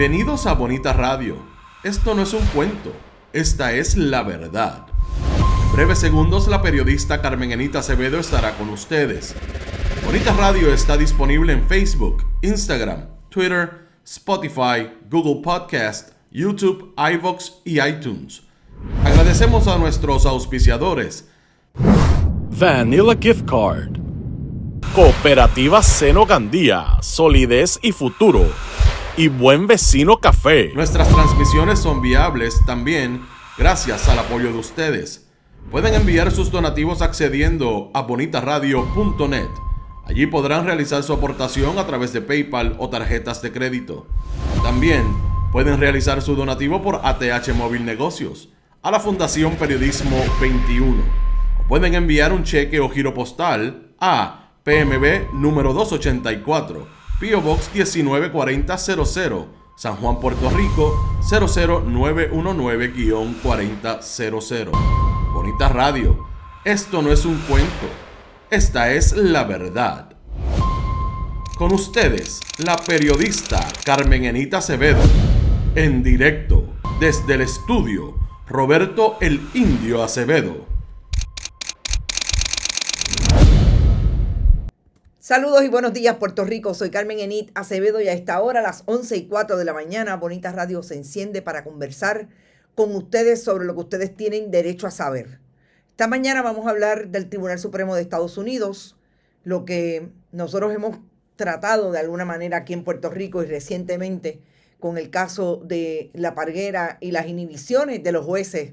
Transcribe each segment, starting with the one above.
Bienvenidos a Bonita Radio. Esto no es un cuento, esta es la verdad. En breves segundos, la periodista Carmen Enita Acevedo estará con ustedes. Bonita Radio está disponible en Facebook, Instagram, Twitter, Spotify, Google Podcast, YouTube, iVoox y iTunes. Agradecemos a nuestros auspiciadores. Vanilla Gift Card, Cooperativa Seno Gandía, Solidez y Futuro, y Buen Vecino Café. Nuestras transmisiones son viables también gracias al apoyo de ustedes. Pueden enviar sus donativos accediendo a bonitaradio.net. Allí podrán realizar su aportación a través de PayPal o tarjetas de crédito. También pueden realizar su donativo por ATH Móvil Negocios a la Fundación Periodismo 21. O pueden enviar un cheque o giro postal a PMB número 284. P.O. Box 194000, San Juan, Puerto Rico 00919-4000. Bonita Radio, esto no es un cuento, esta es la verdad. Con ustedes, la periodista Carmen Enita Acevedo, en directo desde el estudio Roberto el Indio Acevedo. Saludos y buenos días, Puerto Rico. Soy Carmen Enit Acevedo y a esta hora, a las 11:04 de la mañana, Bonita Radio se enciende para conversar con ustedes sobre lo que ustedes tienen derecho a saber. Esta mañana vamos a hablar del Tribunal Supremo de Estados Unidos, lo que nosotros hemos tratado de alguna manera aquí en Puerto Rico y recientemente con el caso de La Parguera y las inhibiciones de los jueces,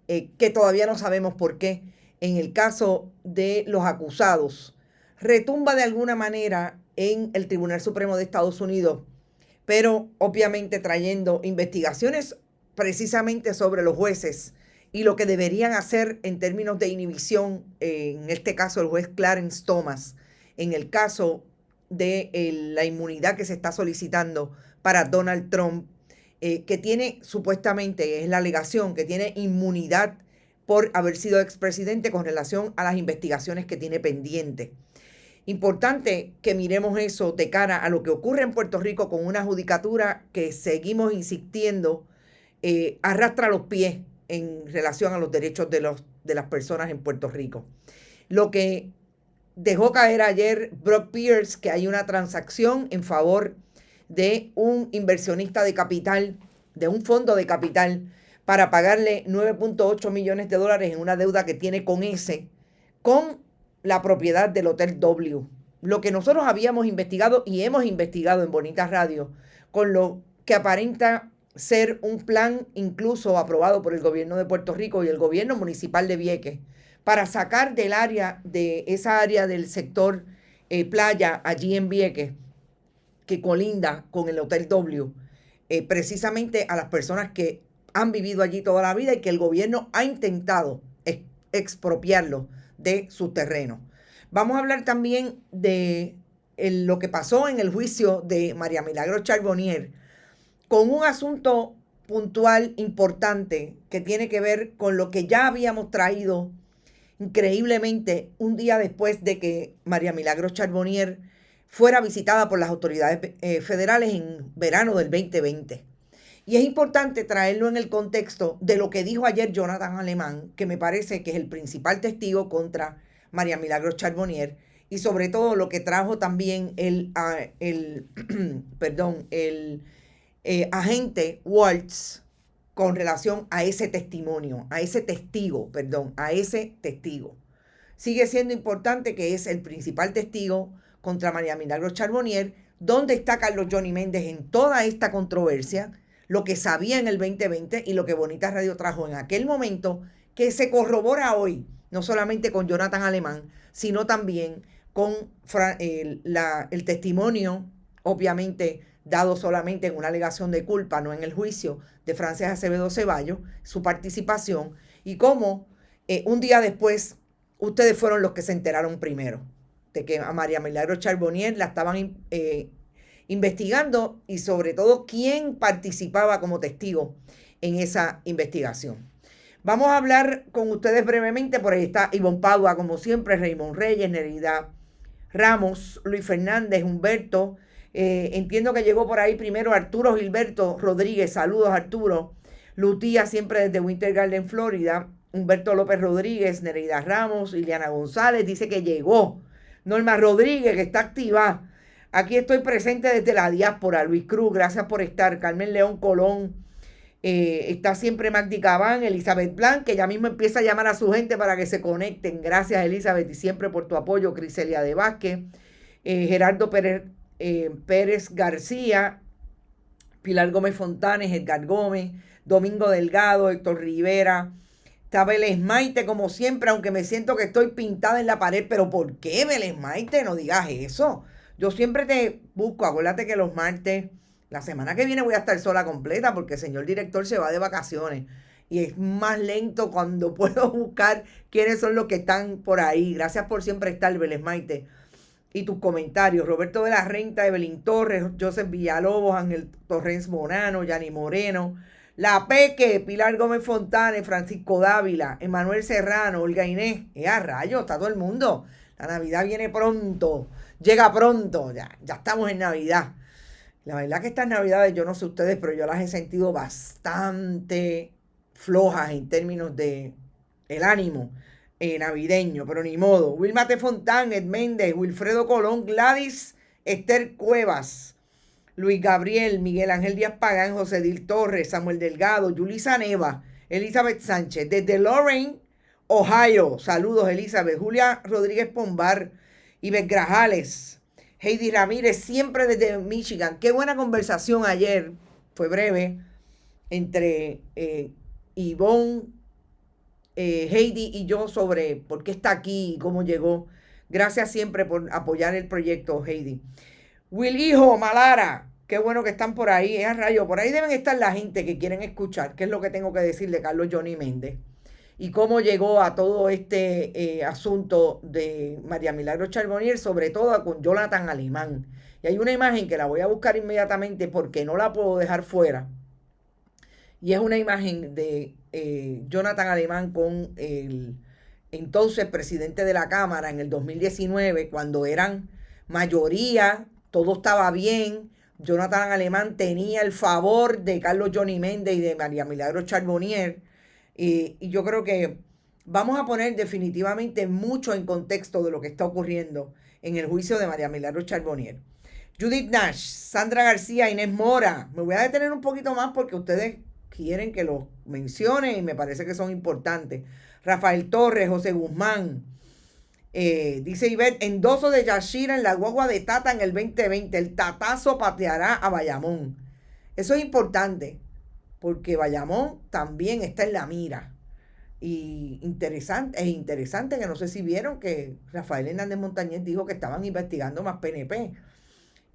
que todavía no sabemos por qué, en el caso de los acusados. Retumba de alguna manera en el Tribunal Supremo de Estados Unidos, pero obviamente trayendo investigaciones precisamente sobre los jueces y lo que deberían hacer en términos de inhibición, en este caso el juez Clarence Thomas, en el caso de la inmunidad que se está solicitando para Donald Trump, que tiene supuestamente, es la alegación, que tiene inmunidad por haber sido expresidente con relación a las investigaciones que tiene pendiente. Importante que miremos eso de cara a lo que ocurre en Puerto Rico con una judicatura que seguimos insistiendo arrastra los pies en relación a los derechos de las personas en Puerto Rico. Lo que dejó caer ayer Brock Pierce, que hay una transacción en favor de un inversionista de capital, de un fondo de capital, para pagarle $9.8 millones en una deuda que tiene con la propiedad del Hotel W. Lo que nosotros habíamos investigado y hemos investigado en Bonita Radio, con lo que aparenta ser un plan incluso aprobado por el gobierno de Puerto Rico y el gobierno municipal de Vieques, para sacar de esa área del sector playa allí en Vieques, que colinda con el Hotel W, precisamente a las personas que han vivido allí toda la vida y que el gobierno ha intentado expropiarlo de sus terrenos. Vamos a hablar también de lo que pasó en el juicio de María Milagros Charbonnier, con un asunto puntual importante que tiene que ver con lo que ya habíamos traído increíblemente un día después de que María Milagros Charbonnier fuera visitada por las autoridades federales en verano del 2020. Y es importante traerlo en el contexto de lo que dijo ayer Jonathan Alemán, que me parece que es el principal testigo contra María Milagros Charbonnier, y sobre todo lo que trajo también el agente Waltz con relación a ese testimonio, a ese testigo. Sigue siendo importante que es el principal testigo contra María Milagros Charbonnier. ¿Dónde está Carlos Johnny Méndez en toda esta controversia? Lo que sabía en el 2020 y lo que Bonita Radio trajo en aquel momento, que se corrobora hoy, no solamente con Jonathan Alemán, sino también con el testimonio, obviamente dado solamente en una alegación de culpa, no en el juicio, de Frances Acevedo Ceballos, su participación, y cómo un día después ustedes fueron los que se enteraron primero de que a María Milagros Charbonnier la estaban investigando, y sobre todo quién participaba como testigo en esa investigación. Vamos a hablar con ustedes brevemente. Por ahí está Ivonne Padua, como siempre, Raymond Reyes, Nerida Ramos, Luis Fernández, Humberto, Entiendo que llegó por ahí primero Arturo Gilberto Rodríguez. Saludos, Arturo. Lutía, siempre desde Winter Garden, Florida. Humberto López Rodríguez, Nereida Ramos, Ileana González, dice que llegó. Norma Rodríguez, que está activa. Aquí estoy presente desde la diáspora. Luis Cruz, gracias por estar. Carmen León Colón, está siempre Magdi Cabán, Elizabeth Blanc, que ya mismo empieza a llamar a su gente para que se conecten. Gracias, Elizabeth, y siempre por tu apoyo. Criselia de Vázquez, Gerardo Pérez García, Pilar Gómez Fontanes, Edgar Gómez, Domingo Delgado, Héctor Rivera. Está Vélez Maite, como siempre, aunque me siento que estoy pintada en la pared. ¿Pero por qué, Vélez Maite? No digas eso. Yo siempre te busco. Acuérdate que los martes, la semana que viene voy a estar sola completa porque el señor director se va de vacaciones. Y es más lento cuando puedo buscar quiénes son los que están por ahí. Gracias por siempre estar, Vélez Maite. Y tus comentarios. Roberto de la Renta, Evelyn Torres, Joseph Villalobos, Ángel Torrens Bonano, Yani Moreno, La Peque, Pilar Gómez Fontanes, Francisco Dávila, Emanuel Serrano, Olga Inés. ¡A rayos! Está todo el mundo. La Navidad viene pronto. Llega pronto. Ya estamos en Navidad. La verdad que estas Navidades, yo no sé ustedes, pero yo las he sentido bastante flojas en términos de el ánimo navideño, pero ni modo. Wilma T. Fontán, Ed Méndez, Wilfredo Colón, Gladys Esther Cuevas, Luis Gabriel, Miguel Ángel Díaz Pagán, José Dil Torres, Samuel Delgado, Yulisa Neva, Elizabeth Sánchez, desde Lorain, Ohio. Saludos, Elizabeth. Julia Rodríguez Pombar, Ives Grajales, Heidi Ramírez, siempre desde Michigan. Qué buena conversación ayer, fue breve, entre Ivonne, Heidi y yo sobre por qué está aquí y cómo llegó. Gracias siempre por apoyar el proyecto, Heidi. Will Hijo, Malara, qué bueno que están por ahí, a rayo. Por ahí deben estar la gente que quieren escuchar qué es lo que tengo que decir de Carlos Johnny Méndez y cómo llegó a todo este asunto de María Milagros Charbonnier, sobre todo con Jonathan Alemán. Y hay una imagen que la voy a buscar inmediatamente porque no la puedo dejar fuera. Y es una imagen de Jonathan Alemán con el entonces presidente de la Cámara en el 2019, cuando eran mayoría, todo estaba bien. Jonathan Alemán tenía el favor de Carlos Johnny Méndez y de María Milagros Charbonnier. Y yo creo que vamos a poner definitivamente mucho en contexto de lo que está ocurriendo en el juicio de María Milagros Charbonnier. Judith Nash, Sandra García, Inés Mora. Me voy a detener un poquito más porque ustedes quieren que los mencione y me parece que son importantes. Rafael Torres, José Guzmán. Dice Ivette, endoso de Yashira en la guagua de Tata en el 2020. El tatazo pateará a Bayamón. Eso es importante porque Bayamón también está en la mira. Y es interesante que no sé si vieron que Rafael Hernández Montañez dijo que estaban investigando más PNP.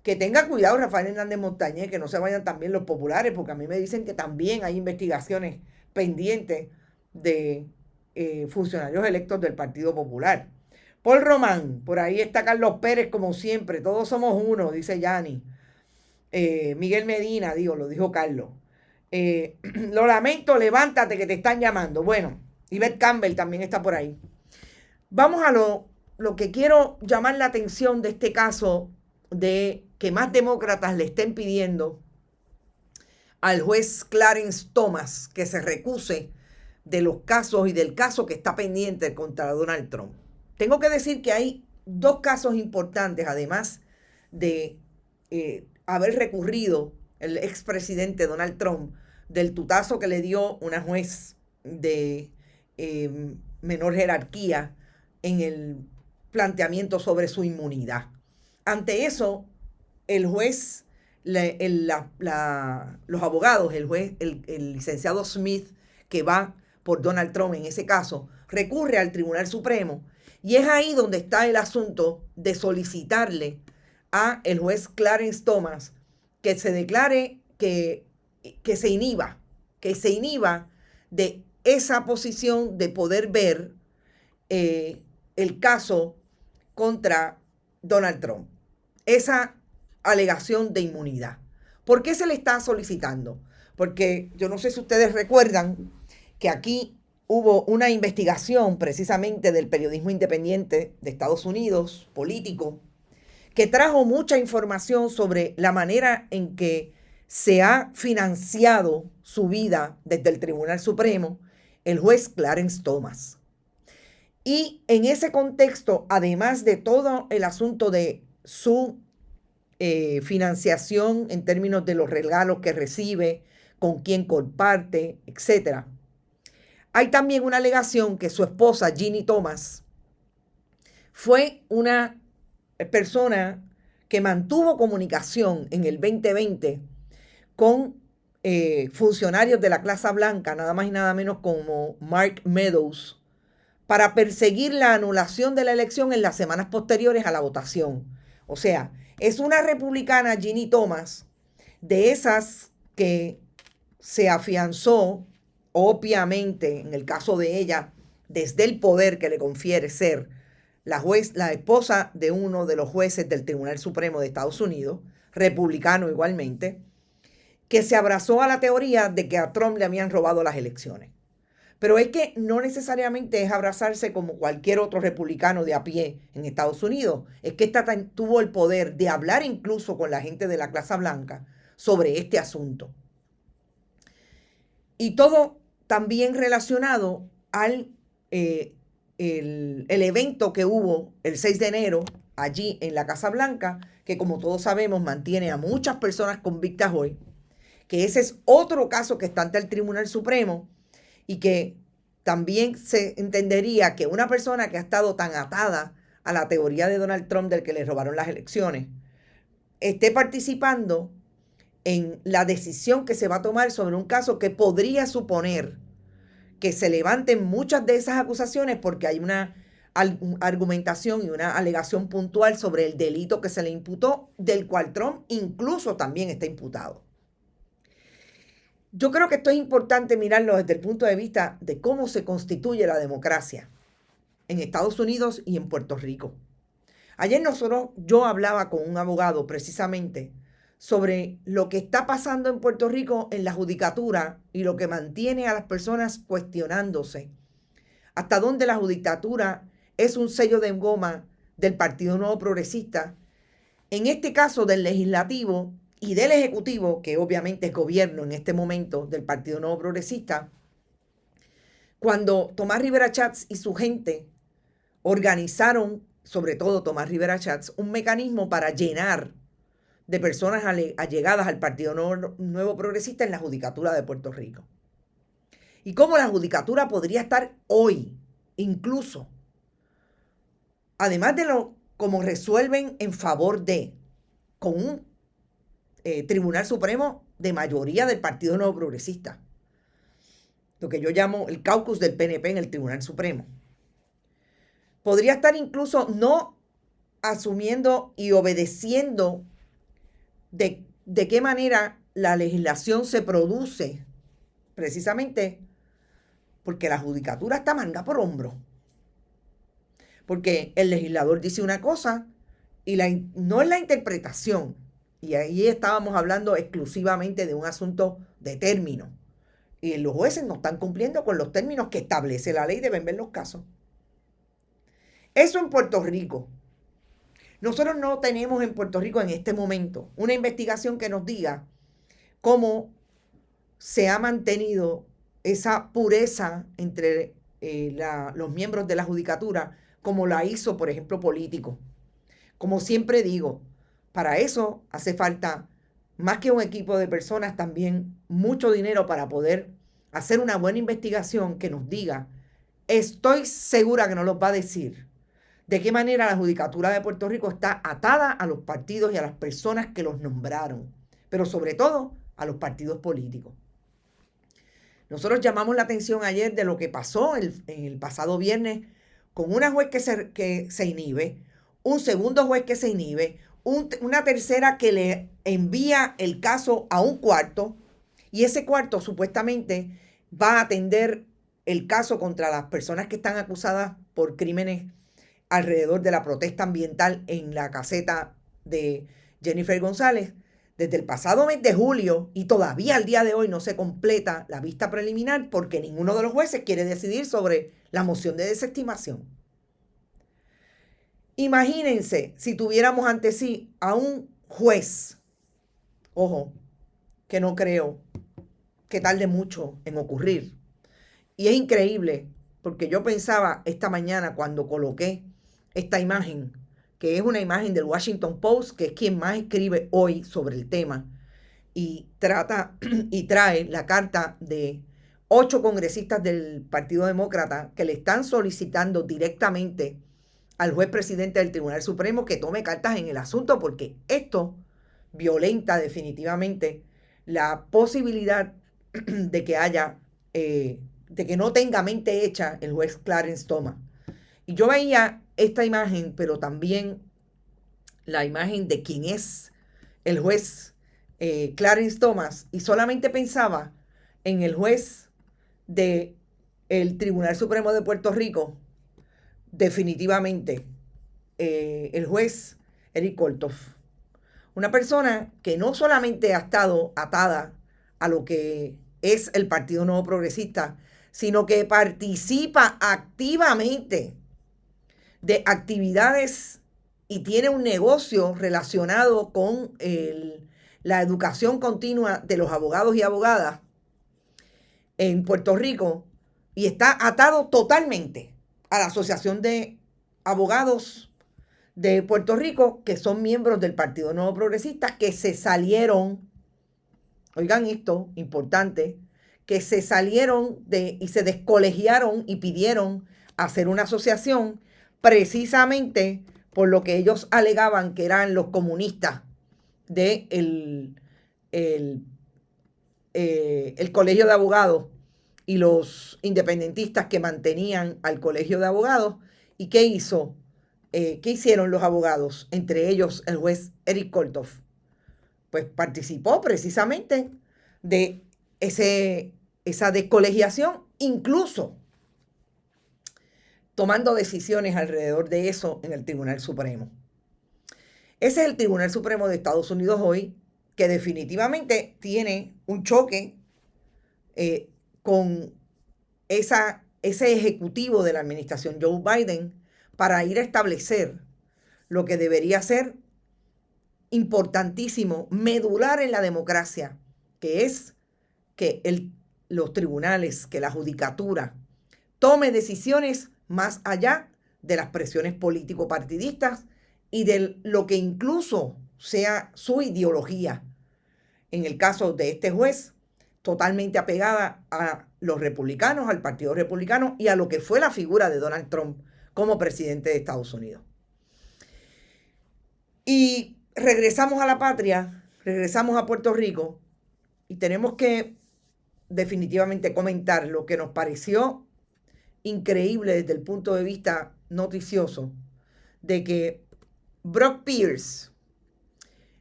Que tenga cuidado Rafael Hernández Montañez, que no se vayan también los populares, porque a mí me dicen que también hay investigaciones pendientes de funcionarios electos del Partido Popular. Paul Román, por ahí está Carlos Pérez, como siempre, todos somos uno, dice Yani. Miguel Medina, lo dijo Carlos. Lo lamento, levántate que te están llamando. Bueno, Ivette Campbell también está por ahí. Vamos a lo que quiero llamar la atención de este caso de que más demócratas le estén pidiendo al juez Clarence Thomas que se recuse de los casos y del caso que está pendiente contra Donald Trump. Tengo que decir que hay dos casos importantes, además de haber recurrido el expresidente Donald Trump del tutazo que le dio una juez de menor jerarquía en el planteamiento sobre su inmunidad. Ante eso, el juez, los abogados, el licenciado Smith, que va por Donald Trump en ese caso, recurre al Tribunal Supremo y es ahí donde está el asunto de solicitarle a el juez Clarence Thomas que se declare que se inhiba de esa posición de poder ver el caso contra Donald Trump. Esa alegación de inmunidad. ¿Por qué se le está solicitando? Porque yo no sé si ustedes recuerdan que aquí hubo una investigación precisamente del periodismo independiente de Estados Unidos, político, que trajo mucha información sobre la manera en que se ha financiado su vida desde el Tribunal Supremo, el juez Clarence Thomas. Y en ese contexto, además de todo el asunto de su financiación en términos de los regalos que recibe, con quién comparte, etc., hay también una alegación que su esposa, Ginny Thomas, fue una persona que mantuvo comunicación en el 2020 con funcionarios de la Casa Blanca, nada más y nada menos como Mark Meadows, para perseguir la anulación de la elección en las semanas posteriores a la votación. O sea, es una republicana, Ginny Thomas, de esas que se afianzó, obviamente, en el caso de ella, desde el poder que le confiere ser la esposa de uno de los jueces del Tribunal Supremo de Estados Unidos, republicano igualmente, que se abrazó a la teoría de que a Trump le habían robado las elecciones. Pero es que no necesariamente es abrazarse como cualquier otro republicano de a pie en Estados Unidos. Es que esta tuvo el poder de hablar incluso con la gente de la Casa Blanca sobre este asunto. Y todo también relacionado al el evento que hubo el 6 de enero allí en la Casa Blanca, que como todos sabemos mantiene a muchas personas convictas hoy, que ese es otro caso que está ante el Tribunal Supremo y que también se entendería que una persona que ha estado tan atada a la teoría de Donald Trump del que le robaron las elecciones, esté participando en la decisión que se va a tomar sobre un caso que podría suponer que se levanten muchas de esas acusaciones porque hay una argumentación y una alegación puntual sobre el delito que se le imputó, del cual Trump incluso también está imputado. Yo creo que esto es importante mirarlo desde el punto de vista de cómo se constituye la democracia en Estados Unidos y en Puerto Rico. Ayer yo hablaba con un abogado precisamente sobre lo que está pasando en Puerto Rico en la judicatura y lo que mantiene a las personas cuestionándose. Hasta dónde la judicatura es un sello de goma del Partido Nuevo Progresista, en este caso del legislativo y del ejecutivo, que obviamente es gobierno en este momento del Partido Nuevo Progresista, cuando Tomás Rivera Chats y su gente organizaron, sobre todo Tomás Rivera Chats, un mecanismo para llenar de personas allegadas al Partido Nuevo Progresista en la judicatura de Puerto Rico. Y cómo la judicatura podría estar hoy, incluso, además de lo como resuelven en favor de, con un Tribunal Supremo de mayoría del Partido Nuevo Progresista, lo que yo llamo el caucus del PNP en el Tribunal Supremo. Podría estar incluso no asumiendo y obedeciendo de qué manera la legislación se produce, precisamente porque la judicatura está manga por hombro. Porque el legislador dice una cosa y no es la interpretación. Y ahí estábamos hablando exclusivamente de un asunto de términos. Y los jueces no están cumpliendo con los términos que establece la ley, deben ver los casos. Eso en Puerto Rico. Nosotros no tenemos en Puerto Rico en este momento una investigación que nos diga cómo se ha mantenido esa pureza entre los miembros de la judicatura, como la hizo, por ejemplo, Político. Como siempre digo, para eso hace falta más que un equipo de personas, también mucho dinero para poder hacer una buena investigación que nos diga, estoy segura que nos los va a decir, de qué manera la judicatura de Puerto Rico está atada a los partidos y a las personas que los nombraron, pero sobre todo a los partidos políticos. Nosotros llamamos la atención ayer de lo que pasó el pasado viernes con una juez que se inhibe, un segundo juez que se inhibe, una tercera que le envía el caso a un cuarto y ese cuarto supuestamente va a atender el caso contra las personas que están acusadas por crímenes alrededor de la protesta ambiental en la caseta de Jennifer González desde el pasado mes de julio y todavía al día de hoy no se completa la vista preliminar porque ninguno de los jueces quiere decidir sobre la moción de desestimación. Imagínense si tuviéramos ante sí a un juez, ojo, que no creo que tarde mucho en ocurrir. Y es increíble, porque yo pensaba esta mañana cuando coloqué esta imagen, que es una imagen del Washington Post, que es quien más escribe hoy sobre el tema, y trata y trae la carta de 8 congresistas del Partido Demócrata que le están solicitando directamente al juez presidente del Tribunal Supremo que tome cartas en el asunto, porque esto violenta definitivamente la posibilidad de que haya, de que no tenga mente hecha el juez Clarence Thomas. Y yo veía esta imagen, pero también la imagen de quién es el juez Clarence Thomas, y solamente pensaba en el juez del Tribunal Supremo de Puerto Rico, definitivamente, el juez Eric Kolthoff. Una persona que no solamente ha estado atada a lo que es el Partido Nuevo Progresista, sino que participa activamente de actividades y tiene un negocio relacionado con la educación continua de los abogados y abogadas en Puerto Rico, y está atado totalmente a la Asociación de Abogados de Puerto Rico, que son miembros del Partido Nuevo Progresista, que se salieron, oigan esto, importante, que se salieron y se descolegiaron y pidieron hacer una asociación precisamente por lo que ellos alegaban que eran los comunistas del el Colegio de Abogados y los independentistas que mantenían al Colegio de Abogados. ¿Y qué hizo? ¿Qué hicieron los abogados? Entre ellos el juez Eric Kolthoff. Pues participó precisamente de esa descolegiación, incluso tomando decisiones alrededor de eso en el Tribunal Supremo. Ese es el Tribunal Supremo de Estados Unidos hoy, que definitivamente tiene un choque con ese ejecutivo de la administración Joe Biden para ir a establecer lo que debería ser importantísimo, medular en la democracia, que es que los tribunales, que la judicatura tome decisiones más allá de las presiones político-partidistas y de lo que incluso sea su ideología. En el caso de este juez, totalmente apegada a los republicanos, al Partido Republicano y a lo que fue la figura de Donald Trump como presidente de Estados Unidos. Y regresamos a la patria, regresamos a Puerto Rico, y tenemos que definitivamente comentar lo que nos pareció increíble desde el punto de vista noticioso, de que Brock Pierce,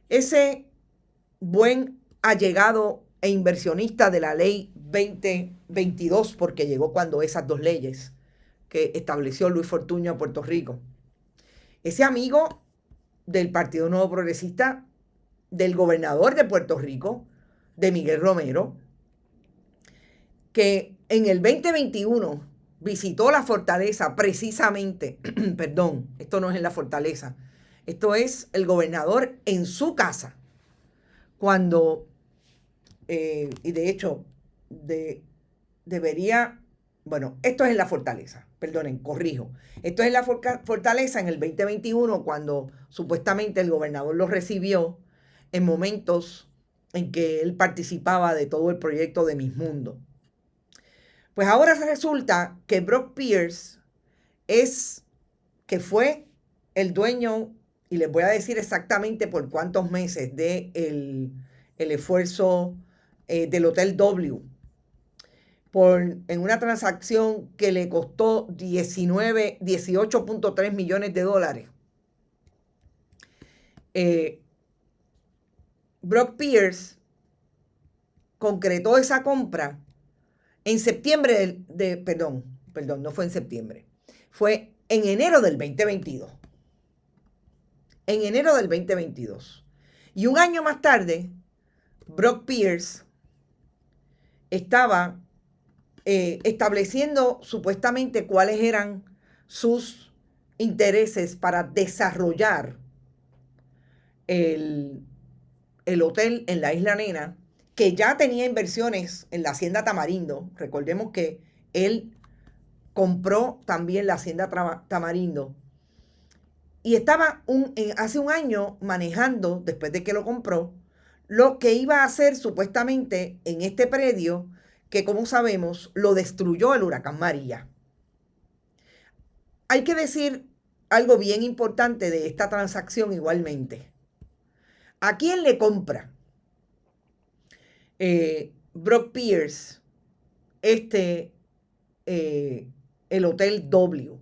ese buen allegado e inversionista de la ley 2022, porque llegó cuando esas dos leyes que estableció Luis Fortuño a Puerto Rico, ese amigo del Partido Nuevo Progresista, del gobernador de Puerto Rico, de Miguel Romero, que en el 2021 visitó la fortaleza precisamente, perdón, esto no es en la fortaleza, esto es el gobernador en su casa, cuando, y de hecho, debería, bueno, esto es en la fortaleza, perdonen, corrijo, esto es en la fortaleza en el 2021, cuando supuestamente el gobernador lo recibió en momentos en que él participaba de todo el proyecto de Miss Mundo. Pues ahora resulta que Brock Pierce fue el dueño, y les voy a decir exactamente por cuántos meses, de el esfuerzo del Hotel W, en una transacción que le costó 18.3 millones de dólares. Brock Pierce concretó esa compra en septiembre perdón, no fue en septiembre, fue en enero del 2022. En enero del 2022. Y un año más tarde, Brock Pierce estaba estableciendo supuestamente cuáles eran sus intereses para desarrollar el hotel en la Isla Nena, que ya tenía inversiones en la Hacienda Tamarindo. Recordemos que él compró también la Hacienda Tamarindo. Y estaba hace un año manejando, después de que lo compró, lo que iba a hacer supuestamente en este predio, que como sabemos lo destruyó el huracán María. Hay que decir algo bien importante de esta transacción igualmente. ¿A quién le compra Brock Pierce el Hotel W?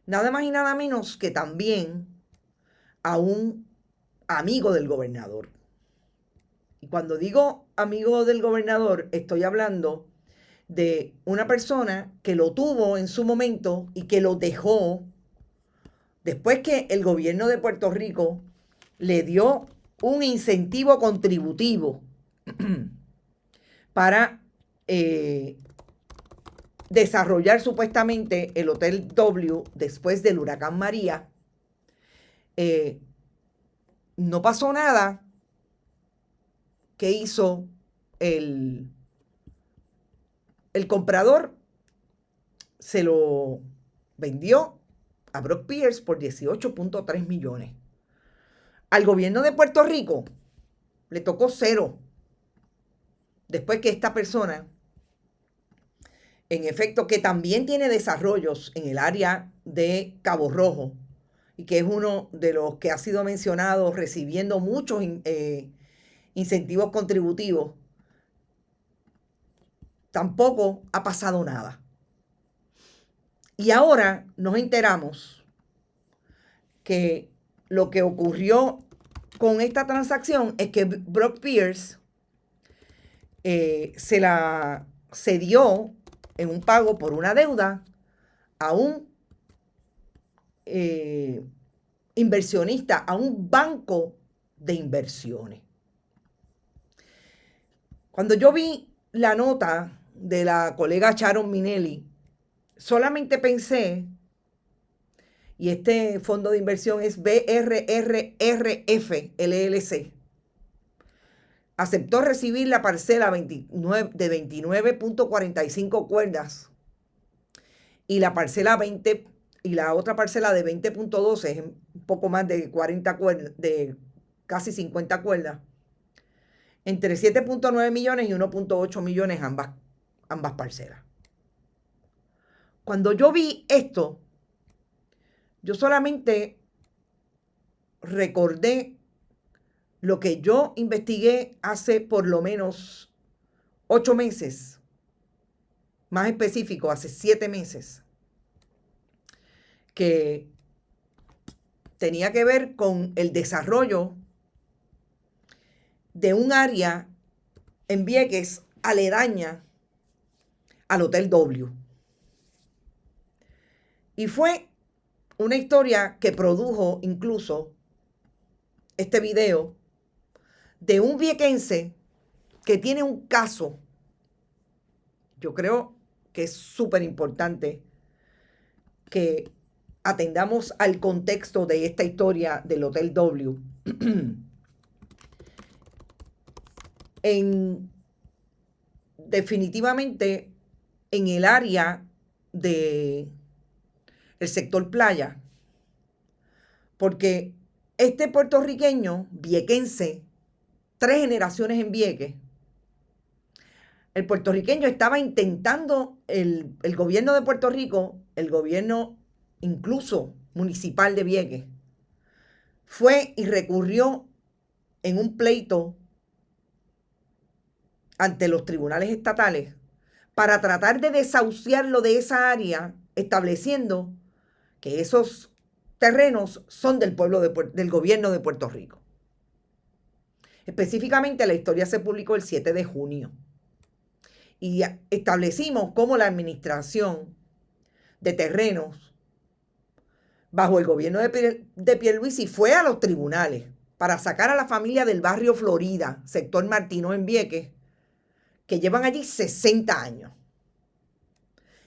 Nada más y nada menos que también a un amigo del gobernador. Y cuando digo amigo del gobernador, estoy hablando de una persona que lo tuvo en su momento y que lo dejó después que el gobierno de Puerto Rico le dio un incentivo contributivo para desarrollar supuestamente el Hotel W después del huracán María. No pasó nada. ¿Qué hizo el comprador? Se lo vendió a Brock Pierce por 18.3 millones. Al gobierno de Puerto Rico le tocó cero. Después que esta persona, en efecto, que también tiene desarrollos en el área de Cabo Rojo y que es uno de los que ha sido mencionado recibiendo muchos incentivos contributivos, tampoco ha pasado nada. Y ahora nos enteramos que lo que ocurrió con esta transacción es que Brock Pierce se la cedió en un pago por una deuda a un inversionista, a un banco de inversiones. Cuando yo vi la nota de la colega Sharon Minelli, solamente pensé, y este fondo de inversión es BRRRF LLC, aceptó recibir la parcela de 29.45 cuerdas y la parcela 20 y la otra parcela de 20.12, es un poco más de 40 cuerdas, de casi 50 cuerdas, entre 7.9 millones y 1.8 millones ambas parcelas. Cuando yo vi esto, yo solamente recordé lo que yo investigué hace por lo menos 8 meses, más específico, hace 7 meses, que tenía que ver con el desarrollo de un área en Vieques aledaña al Hotel W. Y fue una historia que produjo incluso este video de un viequense que tiene un caso. Yo creo que es súper importante que atendamos al contexto de esta historia del Hotel W. Definitivamente en el área de el sector playa, porque este puertorriqueño viequense, 3 generaciones en Vieques, el puertorriqueño estaba intentando, el gobierno de Puerto Rico, el gobierno incluso municipal de Vieques, fue y recurrió en un pleito ante los tribunales estatales para tratar de desahuciarlo de esa área, estableciendo que esos terrenos son del pueblo del gobierno de Puerto Rico. Específicamente, la historia se publicó el 7 de junio. Y establecimos cómo la administración de terrenos bajo el gobierno de Pierluisi fue a los tribunales para sacar a la familia del barrio Florida, sector Martino en Vieques, que llevan allí 60 años.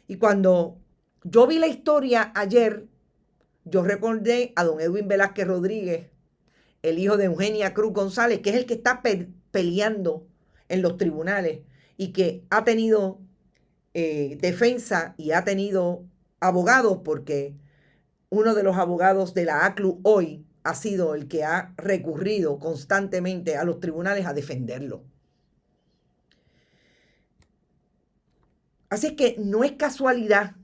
Y cuando yo vi la historia ayer yo recordé a don Edwin Velázquez Rodríguez, el hijo de Eugenia Cruz González, que es el que está peleando en los tribunales y que ha tenido defensa y ha tenido abogados, porque uno de los abogados de la ACLU hoy ha sido el que ha recurrido constantemente a los tribunales a defenderlo. Así es que no es casualidad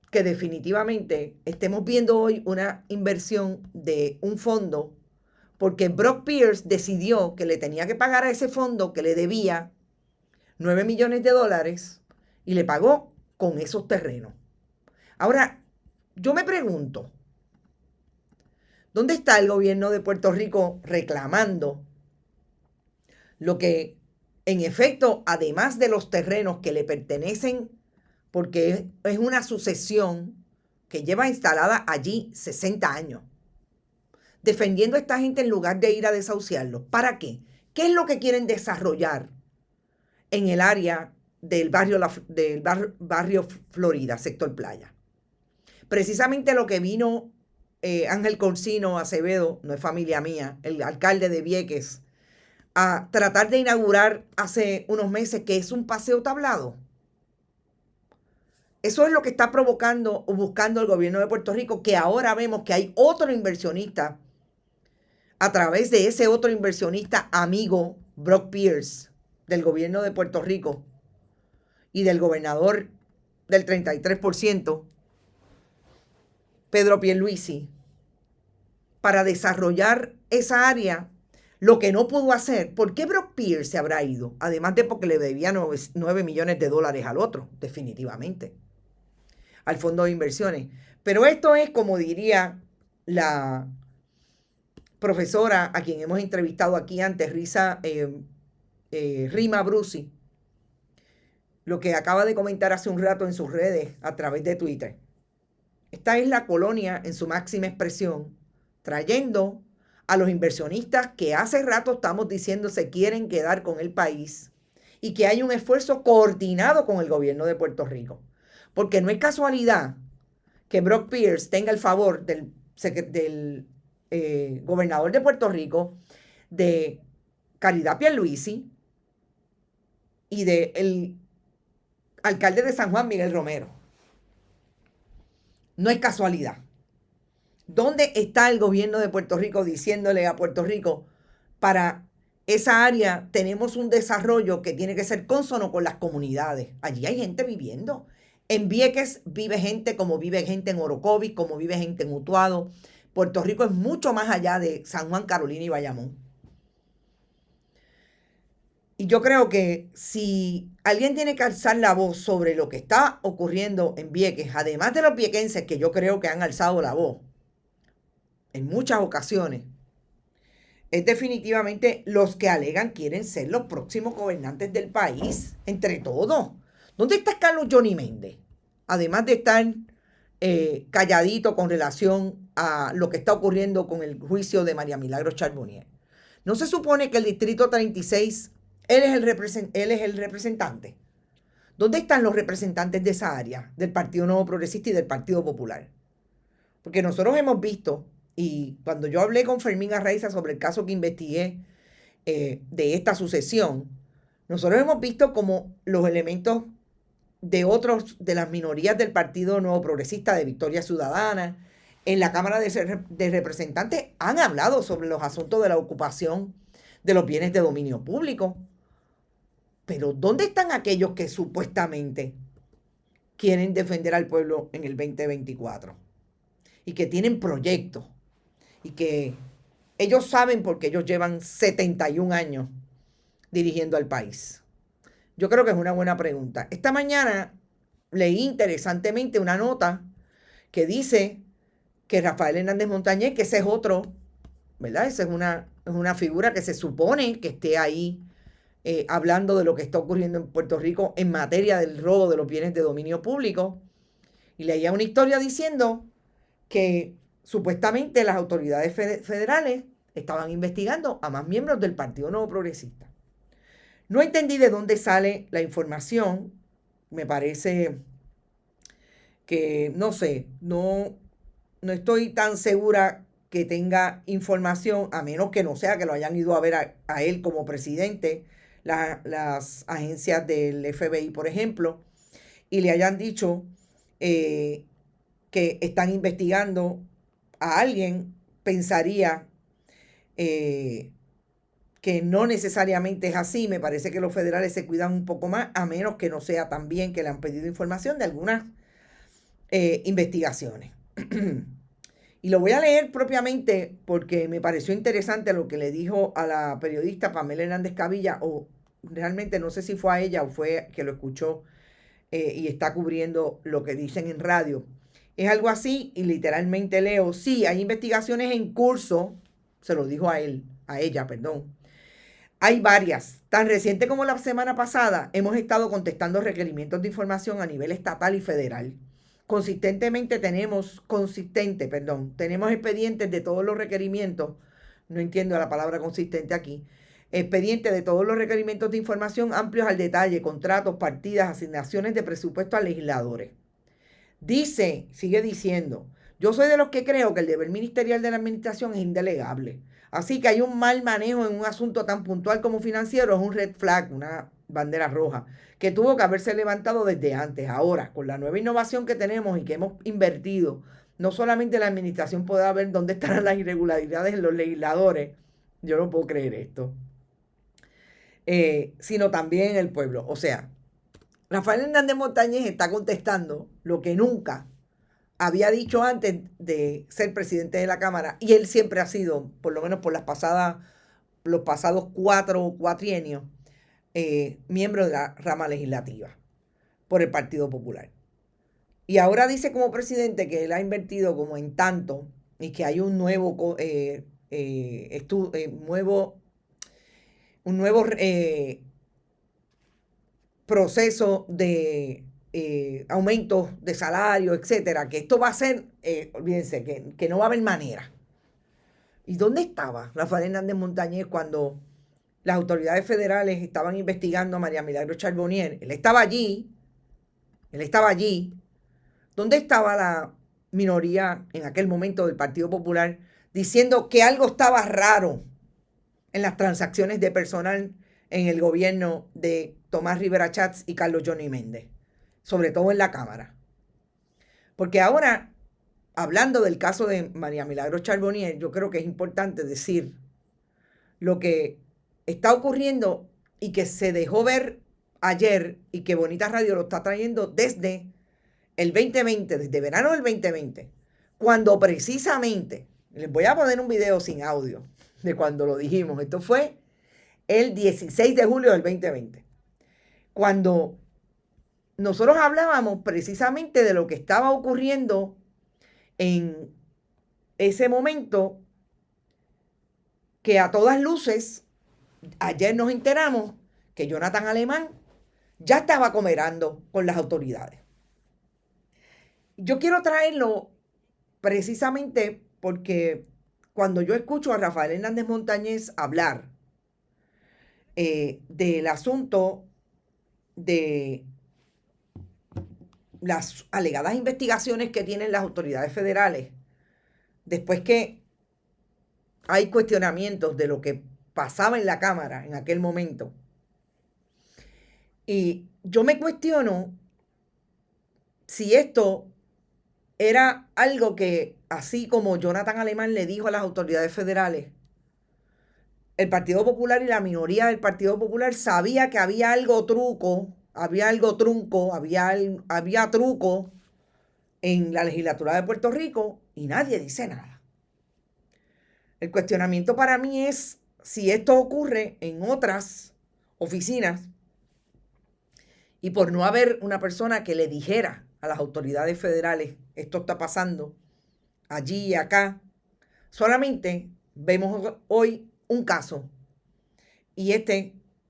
que definitivamente estemos viendo hoy una inversión de un fondo, porque Brock Pierce decidió que le tenía que pagar a ese fondo que le debía $9 millones y le pagó con esos terrenos. Ahora, yo me pregunto, ¿dónde está el gobierno de Puerto Rico reclamando lo que, en efecto, además de los terrenos que le pertenecen, porque es una sucesión que lleva instalada allí 60 años, defendiendo a esta gente en lugar de ir a desahuciarlos? ¿Para qué? ¿Qué es lo que quieren desarrollar en el área del barrio Florida, sector playa? Precisamente lo que vino Ángel Corsino Acevedo, no es familia mía, el alcalde de Vieques, a tratar de inaugurar hace unos meses, que es un paseo tablado. Eso es lo que está provocando o buscando el gobierno de Puerto Rico, que ahora vemos que hay otro inversionista, a través de ese otro inversionista amigo, Brock Pierce, del gobierno de Puerto Rico y del gobernador del 33%, Pedro Pierluisi, para desarrollar esa área, lo que no pudo hacer. ¿Por qué Brock Pierce se habrá ido? Además de porque le debía $9 millones al otro, definitivamente, al fondo de inversiones. Pero esto es, como diría la profesora a quien hemos entrevistado aquí antes, Rima Brusi, lo que acaba de comentar hace un rato en sus redes a través de Twitter. Esta es la colonia en su máxima expresión, trayendo a los inversionistas que hace rato estamos diciendo se quieren quedar con el país, y que hay un esfuerzo coordinado con el gobierno de Puerto Rico. Porque no es casualidad que Brock Pierce tenga el favor del gobernador de Puerto Rico, de Caridad Pierluisi y del alcalde de San Juan, Miguel Romero. No es casualidad. ¿Dónde está el gobierno de Puerto Rico diciéndole a Puerto Rico, para esa área tenemos un desarrollo que tiene que ser cónsono con las comunidades? Allí hay gente viviendo. En Vieques vive gente como vive gente en Orocovis, como vive gente en Utuado. Puerto Rico es mucho más allá de San Juan, Carolina y Bayamón. Y yo creo que si alguien tiene que alzar la voz sobre lo que está ocurriendo en Vieques, además de los viequenses, que yo creo que han alzado la voz en muchas ocasiones, es definitivamente los que alegan quieren ser los próximos gobernantes del país, entre todos. ¿Dónde está Carlos Johnny Méndez? Además de estar calladito con relación a lo que está ocurriendo con el juicio de María Milagros Charbonnier. ¿No se supone que el Distrito 36, él es el representante? ¿Dónde están los representantes de esa área, del Partido Nuevo Progresista y del Partido Popular? Porque nosotros hemos visto, y cuando yo hablé con Fermín Arraiza sobre el caso que investigué de esta sucesión, nosotros hemos visto como los elementos de otros, de las minorías del Partido Nuevo Progresista, de Victoria Ciudadana, en la Cámara de Representantes han hablado sobre los asuntos de la ocupación de los bienes de dominio público. Pero ¿dónde están aquellos que supuestamente quieren defender al pueblo en el 2024? Y que tienen proyectos. Y que ellos saben, porque ellos llevan 71 años dirigiendo al país. Yo creo que es una buena pregunta. Esta mañana leí interesantemente una nota que dice que Rafael Hernández Montañez, que ese es otro, ¿verdad? Esa es una figura que se supone que esté ahí hablando de lo que está ocurriendo en Puerto Rico en materia del robo de los bienes de dominio público. Y leía una historia diciendo que supuestamente las autoridades federales estaban investigando a más miembros del Partido Nuevo Progresista. No entendí de dónde sale la información. Me parece que, no sé, no no estoy tan segura que tenga información, a menos que no sea que lo hayan ido a ver a él como presidente, las agencias del FBI, por ejemplo, y le hayan dicho que están investigando a alguien. Pensaría que no necesariamente es así. Me parece que los federales se cuidan un poco más, a menos que no sea también que le han pedido información de algunas investigaciones. Y lo voy a leer propiamente porque me pareció interesante lo que le dijo a la periodista Pamela Hernández Cavilla, o realmente no sé si fue a ella o fue que lo escuchó y está cubriendo lo que dicen en radio. Es algo así, y literalmente leo: sí, hay investigaciones en curso, se lo dijo a ella, perdón. Hay varias. Tan reciente como la semana pasada, hemos estado contestando requerimientos de información a nivel estatal y federal. Tenemos expedientes de todos los requerimientos. No entiendo la palabra consistente aquí. Expedientes de todos los requerimientos de información amplios al detalle, contratos, partidas, asignaciones de presupuesto a legisladores. Sigue diciendo: yo soy de los que creo que el deber ministerial de la administración es indelegable. Así que hay un mal manejo en un asunto tan puntual como financiero, es un red flag, una bandera roja, que tuvo que haberse levantado desde antes. Ahora, con la nueva innovación que tenemos y que hemos invertido, no solamente la administración podrá ver dónde estarán las irregularidades en los legisladores, yo no puedo creer esto, sino también en el pueblo. O sea, Rafael Hernández Montañez está contestando lo que nunca había dicho antes de ser presidente de la Cámara, y él siempre ha sido, por lo menos por los pasados 4 cuatrienios, miembro de la rama legislativa por el Partido Popular. Y ahora dice como presidente que él ha invertido como en tanto y que hay un nuevo proceso de aumentos de salario, etcétera, que esto va a ser, olvídense, que no va a haber manera. ¿Y dónde estaba Rafael Hernández Montañez cuando las autoridades federales estaban investigando a María Milagros Charbonnier? Él estaba allí. ¿Dónde estaba la minoría en aquel momento del Partido Popular diciendo que algo estaba raro en las transacciones de personal en el gobierno de Tomás Rivera Chats y Carlos Johnny Méndez, sobre todo en la Cámara? Porque ahora, hablando del caso de María Milagros Charbonnier, yo creo que es importante decir lo que está ocurriendo y que se dejó ver ayer, y que Bonita Radio lo está trayendo desde el 2020, desde verano del 2020, cuando precisamente, les voy a poner un video sin audio de cuando lo dijimos. Esto fue el 16 de julio del 2020, cuando nosotros hablábamos precisamente de lo que estaba ocurriendo en ese momento, que a todas luces, ayer nos enteramos que Jonathan Alemán ya estaba comerando con las autoridades. Yo quiero traerlo precisamente porque cuando yo escucho a Rafael Hernández Montañez hablar del asunto de las alegadas investigaciones que tienen las autoridades federales, después que hay cuestionamientos de lo que pasaba en la Cámara en aquel momento, y yo me cuestiono si esto era algo que, así como Jonathan Alemán le dijo a las autoridades federales, el Partido Popular y la minoría del Partido Popular sabía que había algo trunco en la legislatura de Puerto Rico, y nadie dice nada. El cuestionamiento para mí es si esto ocurre en otras oficinas, y por no haber una persona que le dijera a las autoridades federales esto está pasando allí y acá, solamente vemos hoy un caso, y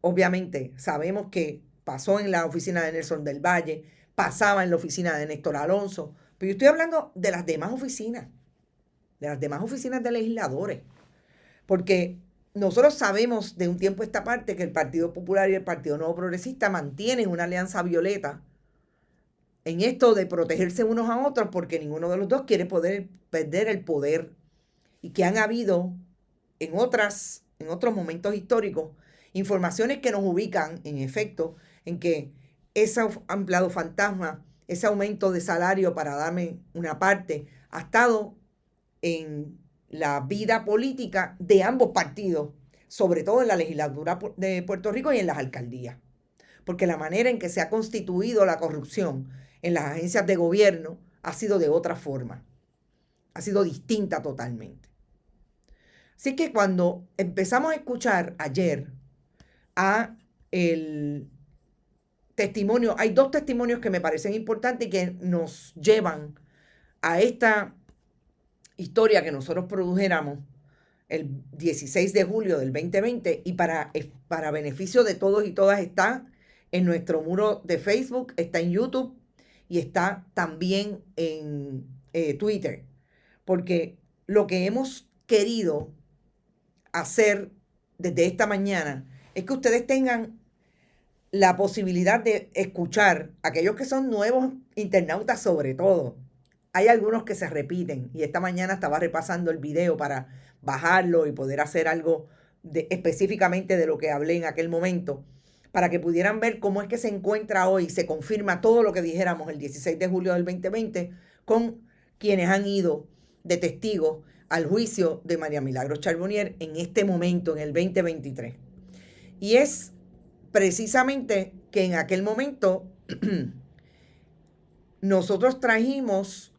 obviamente sabemos que pasó en la oficina de Nelson del Valle, pasaba en la oficina de Néstor Alonso, pero yo estoy hablando de las demás oficinas de legisladores, porque nosotros sabemos de un tiempo a esta parte que el Partido Popular y el Partido Nuevo Progresista mantienen una alianza violeta en esto de protegerse unos a otros porque ninguno de los dos quiere perder el poder, y que han habido en otros momentos históricos informaciones que nos ubican, en efecto, en que ese empleado fantasma, ese aumento de salario para darme una parte, ha estado en la vida política de ambos partidos, sobre todo en la legislatura de Puerto Rico y en las alcaldías. Porque la manera en que se ha constituido la corrupción en las agencias de gobierno ha sido de otra forma, ha sido distinta totalmente. Así que cuando empezamos a escuchar ayer a el testimonio, hay dos testimonios que me parecen importantes y que nos llevan a esta historia que nosotros produjéramos el 16 de julio del 2020, y para beneficio de todos y todas está en nuestro muro de Facebook, está en YouTube y está también en Twitter, porque lo que hemos querido hacer desde esta mañana es que ustedes tengan la posibilidad de escuchar, aquellos que son nuevos internautas sobre todo. Hay algunos que se repiten, y esta mañana estaba repasando el video para bajarlo y poder hacer algo específicamente de lo que hablé en aquel momento, para que pudieran ver cómo es que se encuentra hoy, se confirma todo lo que dijéramos el 16 de julio del 2020 con quienes han ido de testigos al juicio de María Milagros Charbonnier en este momento, en el 2023. Y es precisamente que en aquel momento nosotros trajimos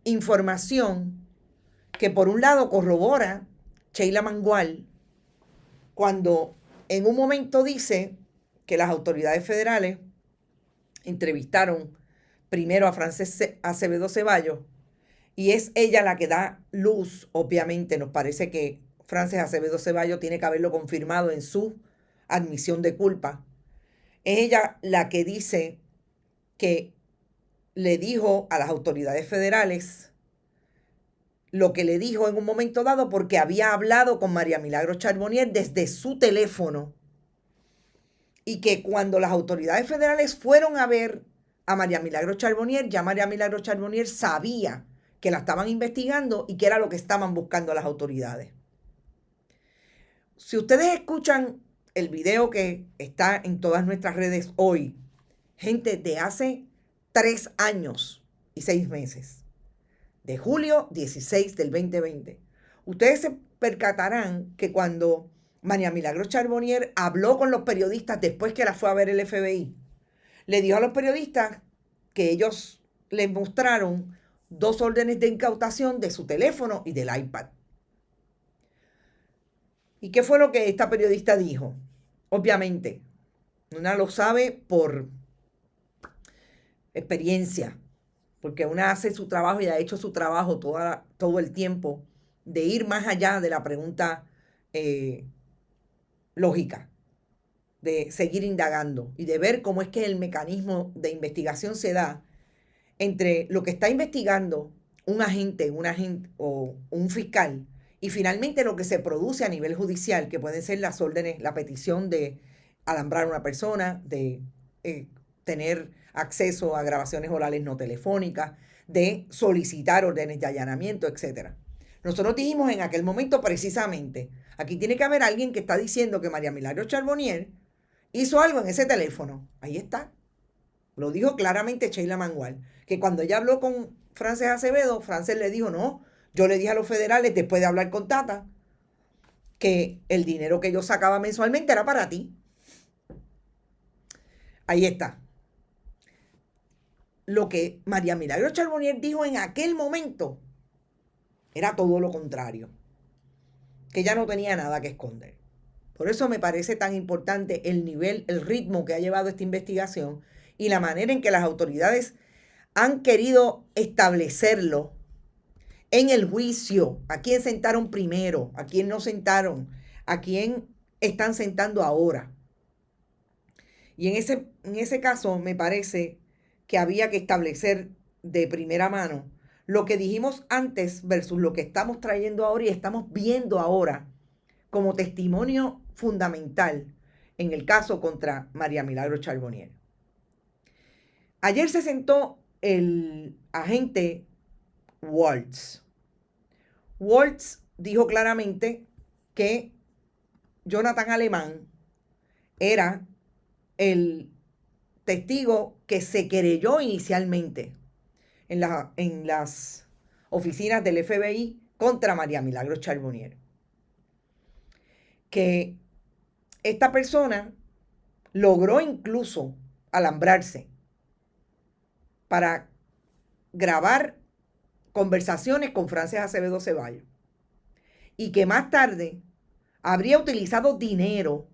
información que por un lado corrobora Sheila Mangual cuando en un momento dice que las autoridades federales entrevistaron primero a Frances Acevedo Ceballos, y es ella la que da luz. Obviamente nos parece que Frances Acevedo Ceballos tiene que haberlo confirmado en su admisión de culpa. Es ella la que dice que le dijo a las autoridades federales lo que le dijo en un momento dado, porque había hablado con María Milagros Charbonnier desde su teléfono, y que cuando las autoridades federales fueron a ver a María Milagros Charbonnier, ya María Milagros Charbonnier sabía que la estaban investigando y que era lo que estaban buscando las autoridades. Si ustedes escuchan el video que está en todas nuestras redes hoy, gente de hace 3 años y 6 meses, de julio 16 del 2020, ustedes se percatarán que cuando María Milagros Charbonnier habló con los periodistas después que la fue a ver el FBI, le dijo a los periodistas que ellos les mostraron 2 órdenes de incautación de su teléfono y del iPad. ¿Y qué fue lo que esta periodista dijo? Obviamente, una lo sabe por experiencia, porque una hace su trabajo y ha hecho su trabajo todo el tiempo, de ir más allá de la pregunta lógica, de seguir indagando y de ver cómo es que el mecanismo de investigación se da entre lo que está investigando un agente o un fiscal y finalmente lo que se produce a nivel judicial, que pueden ser las órdenes, la petición de alambrar a una persona, de tener acceso a grabaciones orales no telefónicas, de solicitar órdenes de allanamiento, etc. Nosotros dijimos en aquel momento precisamente, aquí tiene que haber alguien que está diciendo que María Milagros Charbonnier hizo algo en ese teléfono. Ahí está. Lo dijo claramente Sheila Mangual, que cuando ella habló con Frances Acevedo, Frances le dijo, no, yo le dije a los federales, después de hablar con Tata, que el dinero que yo sacaba mensualmente era para ti. Ahí está. Lo que María Milagros Charbonnier dijo en aquel momento era todo lo contrario, que ella no tenía nada que esconder. Por eso me parece tan importante el nivel, el ritmo que ha llevado esta investigación y la manera en que las autoridades han querido establecerlo en el juicio. ¿A quién sentaron primero? ¿A quién no sentaron? ¿A quién están sentando ahora? Y en ese caso me parece que había que establecer de primera mano lo que dijimos antes versus lo que estamos trayendo ahora y estamos viendo ahora como testimonio fundamental en el caso contra María Milagros Charbonnier. Ayer se sentó el agente Waltz. Waltz dijo claramente que Jonathan Alemán era el testigo que se querelló inicialmente en las oficinas del FBI contra María Milagros Charbonnier. Que esta persona logró incluso alambrarse para grabar conversaciones con Frances Acevedo Ceballos y que más tarde habría utilizado dinero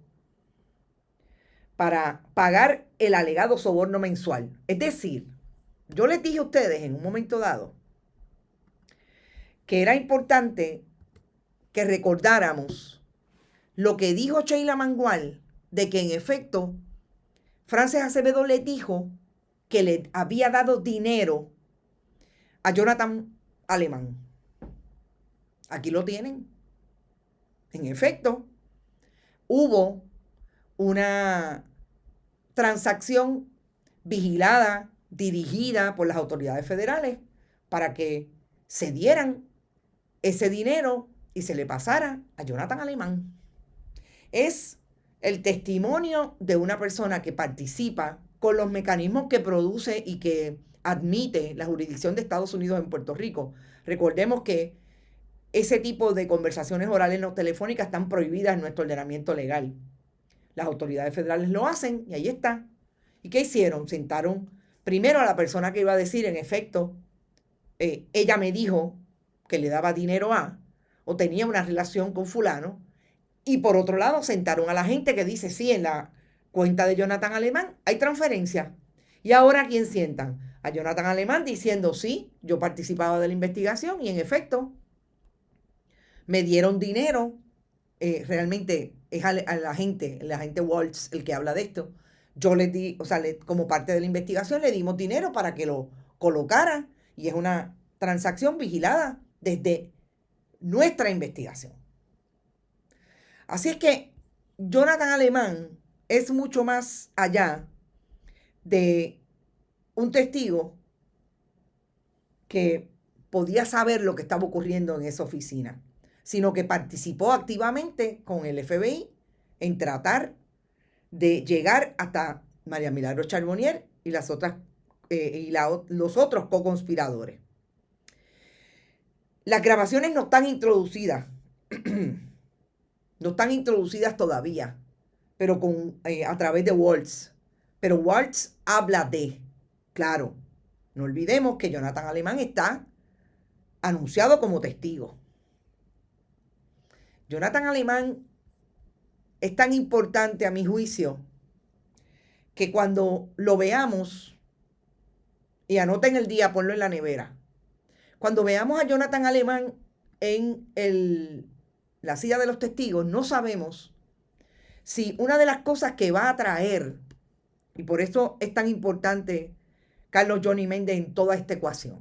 para pagar el alegado soborno mensual. Es decir, yo les dije a ustedes en un momento dado que era importante que recordáramos lo que dijo Sheila Mangual, de que en efecto Frances Acevedo le dijo que le había dado dinero a Jonathan Alemán. Aquí lo tienen. En efecto, hubo una transacción vigilada, dirigida por las autoridades federales para que se dieran ese dinero y se le pasara a Jonathan Alemán. Es el testimonio de una persona que participa con los mecanismos que produce y que admite la jurisdicción de Estados Unidos en Puerto Rico. Recordemos que ese tipo de conversaciones orales no telefónicas están prohibidas en nuestro ordenamiento legal. Las autoridades federales lo hacen y ahí está. ¿Y qué hicieron? Sentaron primero a la persona que iba a decir, en efecto, ella me dijo que le daba dinero a, o tenía una relación con fulano, y por otro lado sentaron a la gente que dice, sí, en la cuenta de Jonathan Alemán hay transferencia. ¿Y ahora quién sientan? A Jonathan Alemán diciendo, sí, yo participaba de la investigación y en efecto me dieron dinero. Realmente es el agente Waltz el que habla de esto. Yo les di, o sea, como parte de la investigación le dimos dinero para que lo colocara y es una transacción vigilada desde nuestra investigación. Así es que Jonathan Alemán es mucho más allá de un testigo que podía saber lo que estaba ocurriendo en esa oficina, sino que participó activamente con el FBI en tratar de llegar hasta María Milagros Charbonnier y los otros co-conspiradores. Las grabaciones no están introducidas, no están introducidas todavía, pero a través de Waltz. Pero Waltz habla claro, no olvidemos que Jonathan Alemán está anunciado como testigo. Jonathan Alemán es tan importante a mi juicio que cuando lo veamos, y anoten el día, ponlo en la nevera, cuando veamos a Jonathan Alemán en la silla de los testigos, no sabemos si una de las cosas que va a traer, y por eso es tan importante Carlos Johnny Méndez en toda esta ecuación,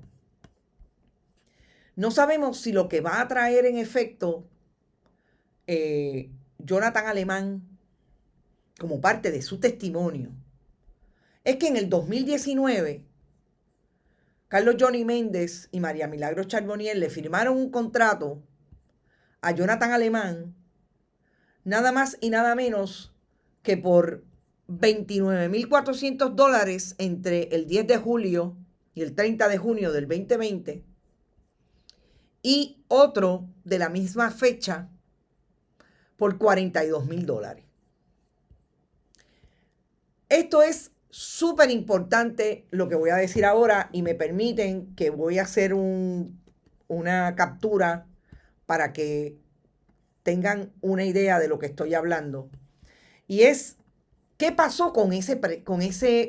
no sabemos si lo que va a traer en efecto Jonathan Alemán como parte de su testimonio es que en el 2019 Carlos Johnny Méndez y María Milagros Charbonnier le firmaron un contrato a Jonathan Alemán nada más y nada menos que por $29,400 entre el 10 de julio y el 30 de junio del 2020 y otro de la misma fecha por $42,000. Esto es súper importante lo que voy a decir ahora y me permiten que voy a hacer una captura para que tengan una idea de lo que estoy hablando. Y es, ¿qué pasó con ese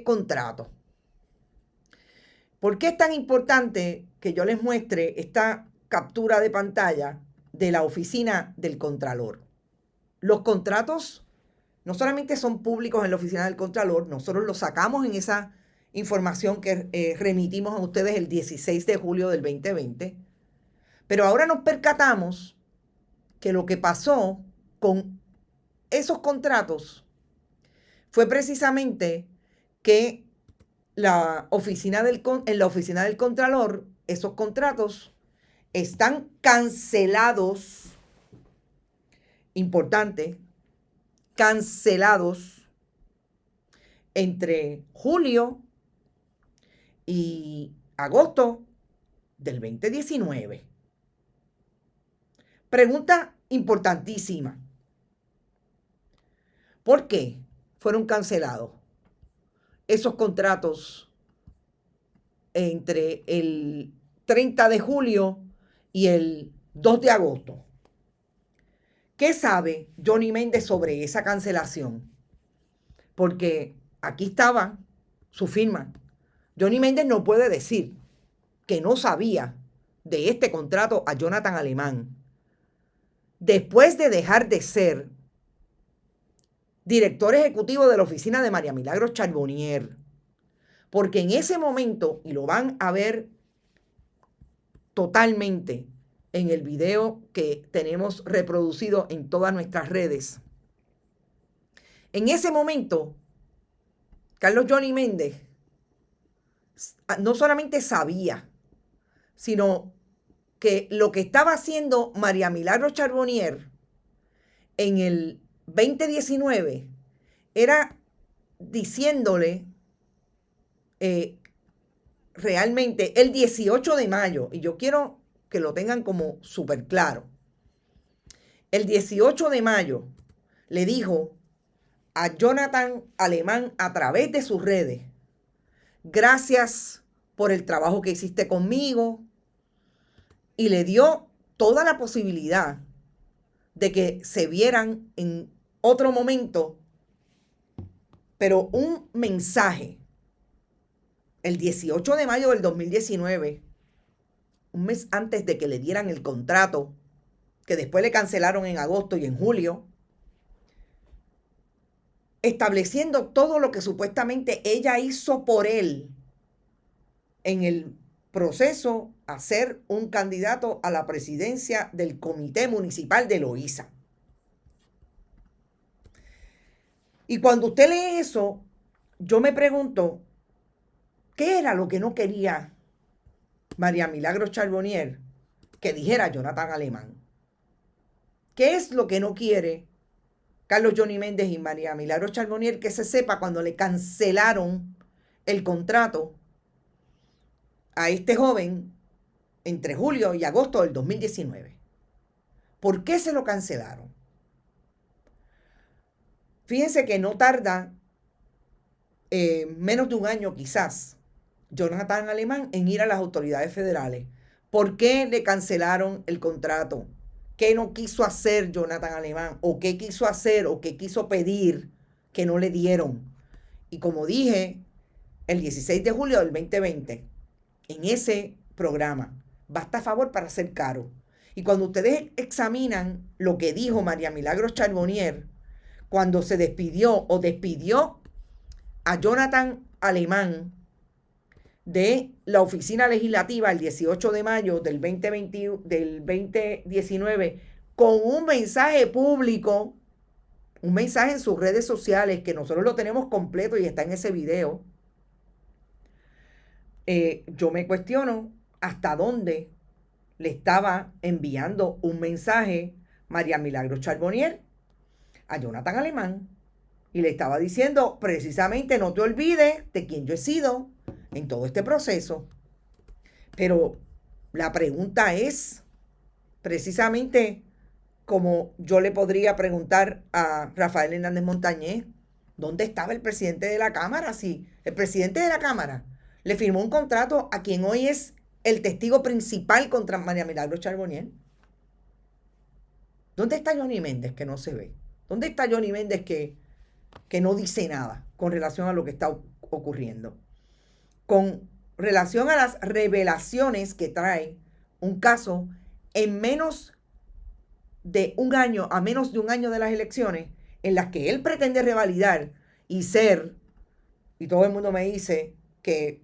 contrato? ¿Por qué es tan importante que yo les muestre esta captura de pantalla de la oficina del Contralor? Los contratos no solamente son públicos en la oficina del Contralor, nosotros los sacamos en esa información que remitimos a ustedes el 16 de julio del 2020, pero ahora nos percatamos que lo que pasó con esos contratos fue precisamente que en la oficina del Contralor, esos contratos están cancelados, importante, cancelados entre julio y agosto del 2019. Pregunta importantísima. ¿Por qué fueron cancelados esos contratos entre el 30 de julio y el 2 de agosto? ¿Qué sabe Johnny Méndez sobre esa cancelación? Porque aquí estaba su firma. Johnny Méndez no puede decir que no sabía de este contrato a Jonathan Alemán después de dejar de ser director ejecutivo de la oficina de María Milagros Charbonnier. Porque en ese momento, y lo van a ver totalmente en el video que tenemos reproducido en todas nuestras redes, en ese momento, Carlos Johnny Méndez no solamente sabía, sino que lo que estaba haciendo María Milagros Charbonnier en el 2019 era diciéndole realmente el 18 de mayo, y yo quiero que lo tengan como súper claro, el 18 de mayo le dijo a Jonathan Alemán a través de sus redes: gracias por el trabajo que hiciste conmigo, y le dio toda la posibilidad de que se vieran en otro momento, pero un mensaje el 18 de mayo del 2019, un mes antes de que le dieran el contrato, que después le cancelaron en agosto y en julio, estableciendo todo lo que supuestamente ella hizo por él en el proceso a ser un candidato a la presidencia del Comité Municipal de Loíza. Y cuando usted lee eso, yo me pregunto, ¿qué era lo que no quería María Milagros Charbonnier que dijera Jonathan Alemán? ¿Qué es lo que no quiere Carlos Johnny Méndez y María Milagros Charbonnier que se sepa cuando le cancelaron el contrato a este joven entre julio y agosto del 2019? ¿Por qué se lo cancelaron? Fíjense que no tarda menos de un año quizás Jonathan Alemán en ir a las autoridades federales. ¿Por qué le cancelaron el contrato? ¿Qué no quiso hacer Jonathan Alemán? ¿O qué quiso hacer o qué quiso pedir que no le dieron? Y como dije, el 16 de julio del 2020, en ese programa, basta a favor para ser caro. Y cuando ustedes examinan lo que dijo María Milagros Charbonnier cuando se despidió a Jonathan Alemán de la oficina legislativa el 18 de mayo del 2019 con un mensaje público, un mensaje en sus redes sociales que nosotros lo tenemos completo y está en ese video, yo me cuestiono hasta dónde le estaba enviando un mensaje María Milagros Charbonnier a Jonathan Alemán y le estaba diciendo precisamente: no te olvides de quién yo he sido en todo este proceso. Pero la pregunta es precisamente como yo le podría preguntar a Rafael Hernández Montañez: ¿dónde estaba el presidente de la Cámara? Si el presidente de la Cámara le firmó un contrato a quien hoy es el testigo principal contra María Milagros Charbonnier. ¿Dónde está Johnny Méndez que no se ve? ¿Dónde está Johnny Méndez que no dice nada con relación a lo que está ocurriendo? Con relación a las revelaciones que trae un caso en menos de un año, a menos de un año de las elecciones, en las que él pretende revalidar y ser, y todo el mundo me dice que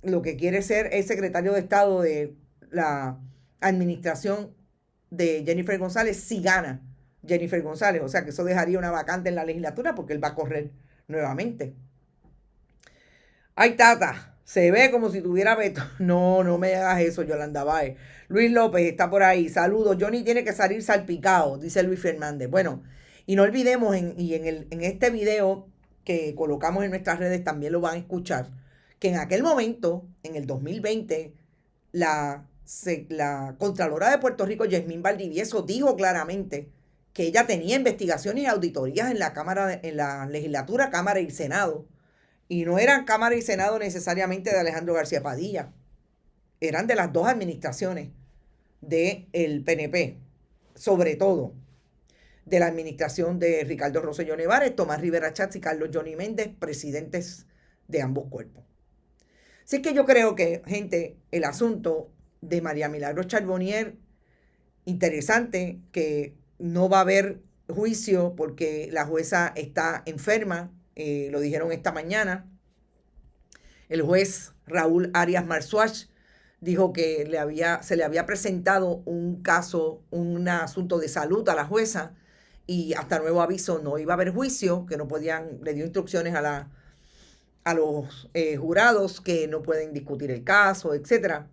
lo que quiere ser es secretario de Estado de la administración de Jennifer González si gana Jennifer González. O sea que eso dejaría una vacante en la legislatura porque él va a correr nuevamente. Ay, Tata, se ve como si tuviera veto. No, no me hagas eso, Yolanda Baez. Luis López está por ahí. Saludos. Johnny tiene que salir salpicado, dice Luis Fernández. Bueno, y no olvidemos, en este video que colocamos en nuestras redes también lo van a escuchar, que en aquel momento, en el 2020, la Contralora de Puerto Rico, Yasmín Valdivieso, dijo claramente que ella tenía investigaciones y auditorías en la en la legislatura, Cámara y Senado. Y no eran Cámara y Senado necesariamente de Alejandro García Padilla, eran de las dos administraciones del PNP, sobre todo de la administración de Ricardo Rosselló Nevares, Tomás Rivera Chats y Carlos Johnny Méndez, presidentes de ambos cuerpos. Así que yo creo que, gente, el asunto de María Milagros Charbonnier, interesante, que no va a haber juicio porque la jueza está enferma, lo dijeron esta mañana. El juez Raúl Arias Marzuach dijo que se le había presentado un caso, un asunto de salud a la jueza y hasta nuevo aviso no iba a haber juicio, que no podían, le dio instrucciones a los jurados que no pueden discutir el caso, etc.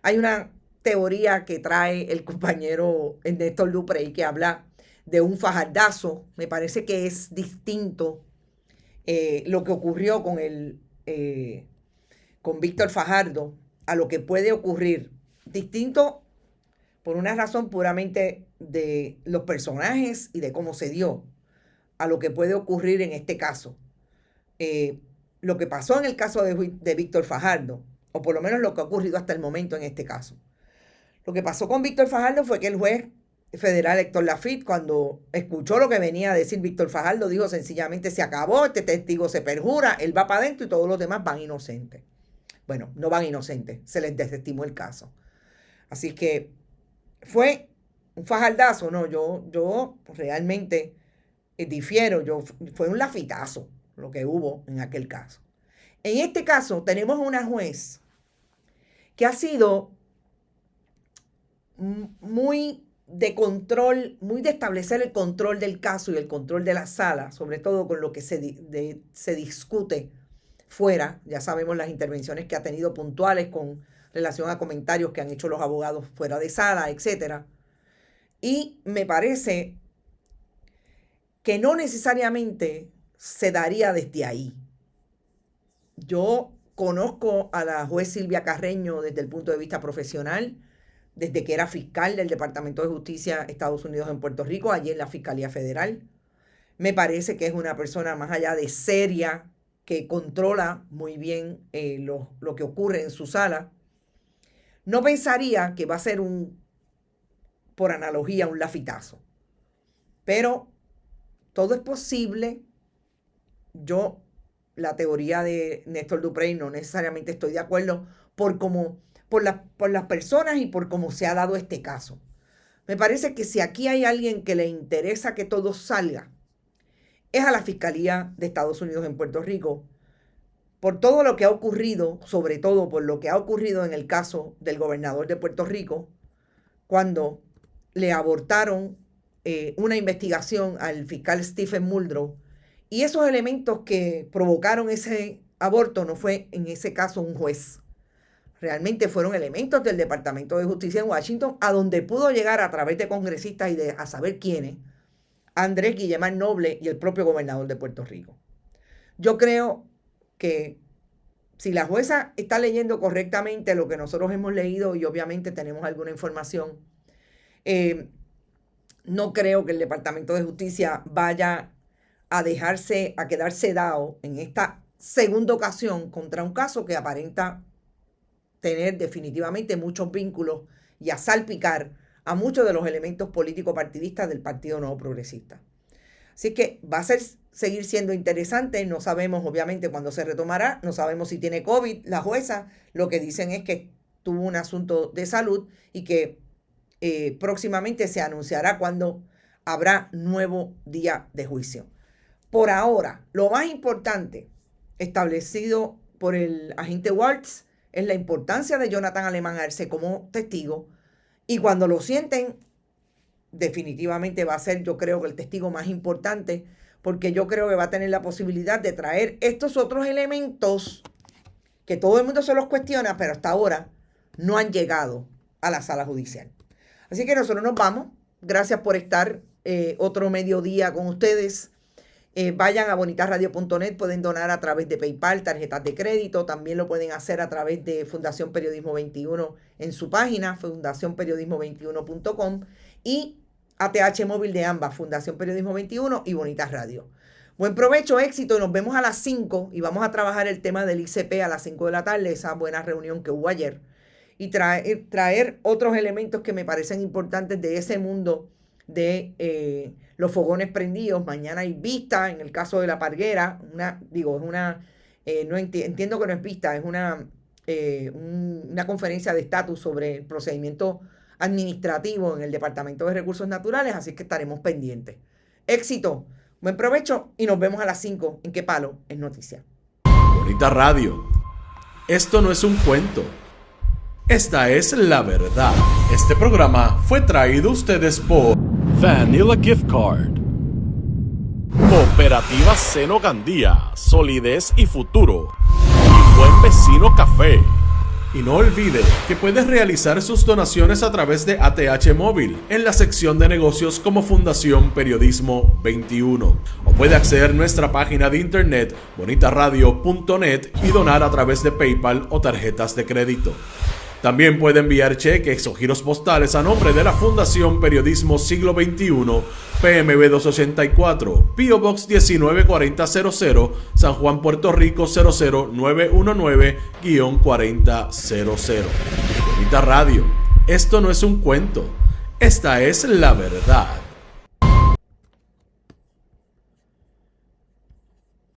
Hay una teoría que trae el compañero Néstor Duprey que habla de un fajardazo. Me parece que es distinto lo que ocurrió con Víctor Fajardo a lo que puede ocurrir. Distinto por una razón puramente de los personajes y de cómo se dio, a lo que puede ocurrir en este caso. Lo que pasó en el caso de Víctor Fajardo, o por lo menos lo que ha ocurrido hasta el momento en este caso. Lo que pasó con Víctor Fajardo fue que el juez federal Héctor Laffitte, cuando escuchó lo que venía a decir Víctor Fajardo, dijo sencillamente: se acabó, este testigo se perjura, él va para adentro y todos los demás van inocentes. Bueno, no van inocentes, se les desestimó el caso. Así que fue un fajardazo, no, yo realmente difiero, fue un lafitazo lo que hubo en aquel caso. En este caso tenemos una juez que ha sido muy de control, muy de establecer el control del caso y el control de la sala, sobre todo con lo que se discute fuera. Ya sabemos las intervenciones que ha tenido puntuales con relación a comentarios que han hecho los abogados fuera de sala, etc. Y me parece que no necesariamente se daría desde ahí. Yo conozco a la juez Silvia Carreño desde el punto de vista profesional, desde que era fiscal del Departamento de Justicia Estados Unidos en Puerto Rico, allí en la Fiscalía Federal. Me parece que es una persona más allá de seria, que controla muy bien lo que ocurre en su sala. No pensaría que va a ser por analogía, un lafitazo. Pero todo es posible. Yo, la teoría de Néstor Duprey, no necesariamente estoy de acuerdo por las personas y por cómo se ha dado este caso. Me parece que si aquí hay alguien que le interesa que todo salga, es a la Fiscalía de Estados Unidos en Puerto Rico, por todo lo que ha ocurrido, sobre todo por lo que ha ocurrido en el caso del gobernador de Puerto Rico, cuando le abortaron una investigación al fiscal Stephen Muldrow, y esos elementos que provocaron ese aborto no fue en ese caso un juez. Realmente fueron elementos del Departamento de Justicia en Washington, a donde pudo llegar a través de congresistas y a saber quiénes, Andrés Guillemard Noble y el propio gobernador de Puerto Rico. Yo creo que si la jueza está leyendo correctamente lo que nosotros hemos leído y obviamente tenemos alguna información, no creo que el Departamento de Justicia vaya a quedarse dado en esta segunda ocasión contra un caso que aparenta tener definitivamente muchos vínculos y a salpicar a muchos de los elementos políticos partidistas del Partido Nuevo Progresista. Así que va a seguir siendo interesante. No sabemos obviamente cuándo se retomará, no sabemos si tiene COVID la jueza. Lo que dicen es que tuvo un asunto de salud y que próximamente se anunciará cuándo habrá nuevo día de juicio. Por ahora, lo más importante establecido por el agente Waltz es la importancia de Jonathan Alemán Arce como testigo, y cuando lo sienten, definitivamente va a ser, yo creo, que el testigo más importante, porque yo creo que va a tener la posibilidad de traer estos otros elementos que todo el mundo se los cuestiona, pero hasta ahora no han llegado a la sala judicial. Así que nosotros nos vamos. Gracias por estar otro mediodía con ustedes. Vayan a bonitasradio.net, pueden donar a través de PayPal, tarjetas de crédito, también lo pueden hacer a través de Fundación Periodismo 21 en su página, fundacionperiodismo21.com, y ATH móvil de ambas, Fundación Periodismo 21 y Bonitas Radio. Buen provecho, éxito, y nos vemos a las 5 y vamos a trabajar el tema del ICP a las 5 de la tarde, esa buena reunión que hubo ayer, y traer otros elementos que me parecen importantes de ese mundo de los fogones prendidos. Mañana hay vista en el caso de La Parguera, entiendo que no es vista, es una conferencia de estatus sobre el procedimiento administrativo en el Departamento de Recursos Naturales, así que estaremos pendientes. Éxito, buen provecho y nos vemos a las 5 en Qué Palo es Noticia. Bonita Radio. Esto no es un cuento. Esta es la verdad. Este programa fue traído a ustedes por Vanilla Gift Card. Cooperativa Seno Gandía, solidez y futuro. Y Buen Vecino Café. Y no olvide que puedes realizar sus donaciones a través de ATH Móvil en la sección de negocios como Fundación Periodismo 21. O puede acceder a nuestra página de internet bonitasradio.net y donar a través de PayPal o tarjetas de crédito. También puede enviar cheques o giros postales a nombre de la Fundación Periodismo Siglo XXI, PMB 284, P.O. Box 194000, San Juan, Puerto Rico 00919-4000. Bonita Radio, esto no es un cuento, esta es la verdad.